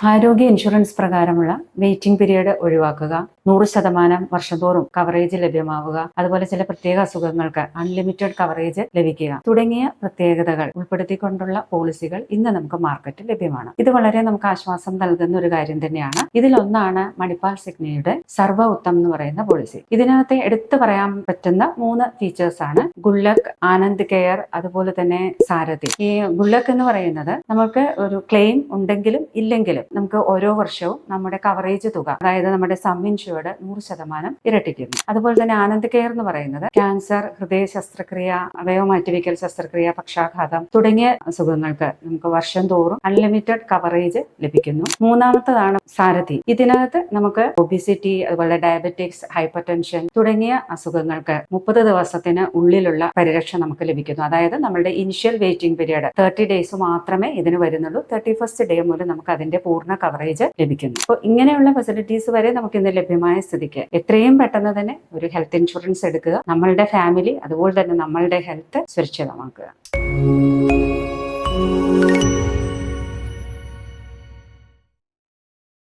ആരോഗ്യ ഇൻഷുറൻസ് പ്രകാരമുള്ള waiting period ഒഴിവാക്കുക, 100% വർഷംതോറും കവറേജ് ലഭ്യമാവുക, അതുപോലെ ചില പ്രത്യേക അസുഖങ്ങൾക്ക് അൺലിമിറ്റഡ് കവറേജ് ലഭിക്കുക തുടങ്ങിയ പ്രത്യേകതകൾ ഉൾപ്പെടുത്തിക്കൊണ്ടുള്ള പോളിസികൾ ഇന്ന് നമുക്ക് മാർക്കറ്റിൽ ലഭ്യമാണ്. ഇത് വളരെ നമുക്ക് ആശ്വാസം നൽകുന്ന ഒരു കാര്യം തന്നെയാണ്. ഇതിലൊന്നാണ് മണിപ്പാൽ സിഗ്നയുടെ സർവ ഉത്തം എന്ന് പറയുന്ന പോളിസി. ഇതിനകത്ത് എടുത്തു പറയാൻ പറ്റുന്ന 3 ഫീച്ചേഴ്സ് ആണ് ഗുള്ളക്, ആനന്ദ് കെയർ, അതുപോലെ തന്നെ സാരഥി. ഈ ഗുള്ളക് എന്ന് പറയുന്നത് നമുക്ക് ഒരു ക്ലെയിം ഉണ്ടെങ്കിലും ഇല്ലെങ്കിലും നമുക്ക് ഓരോ വർഷവും നമ്മുടെ കവറേജ് തുക, അതായത് നമ്മുടെ സം ഇൻഷ്യൂർഡ് 100% ഇരട്ടിക്കുന്നു. അതുപോലെ തന്നെ ആനന്ദ് കെയർ എന്ന് പറയുന്നത് ക്യാൻസർ, ഹൃദയ ശസ്ത്രക്രിയ, അവയവ മാറ്റിവെക്കൽ ശസ്ത്രക്രിയ, പക്ഷാഘാതം തുടങ്ങിയ അസുഖങ്ങൾക്ക് നമുക്ക് വർഷം തോറും അൺലിമിറ്റഡ് കവറേജ് ലഭിക്കുന്നു. മൂന്നാമത്തതാണ് സാരഥി. ഇതിനകത്ത് നമുക്ക് ഒബിസിറ്റി, അതുപോലെ ഡയബറ്റിക്സ്, ഹൈപ്പർ ടെൻഷൻ തുടങ്ങിയ അസുഖങ്ങൾക്ക് 30 ദിവസത്തിന് ഉള്ളിലുള്ള പരിരക്ഷ നമുക്ക് ലഭിക്കുന്നു. അതായത് നമ്മുടെ ഇനിഷ്യൽ വെയിറ്റിംഗ് പീരീഡ് 30 ഡേയ്സ് മാത്രമേ ഇതിന് വരുന്നുള്ളൂ. 31st ഡേ മുതൽ നമുക്ക് അതിന്റെ പൂർണ്ണ കവറേജ് ലഭിക്കുന്നു. അപ്പോൾ ഇങ്ങനെയുള്ള ഫെസിലിറ്റീസ് വരെ നമുക്ക് ഇന്ന് ലഭ്യമായ സ്ഥിതിക്ക് എത്രയും പെട്ടെന്ന് തന്നെ ഒരു ഹെൽത്ത് ഇൻഷുറൻസ് എടുക്കുക. നമ്മളുടെ ഫാമിലി അതുപോലെ തന്നെ നമ്മളുടെ ഹെൽത്ത് സുരക്ഷിതമാക്കുക.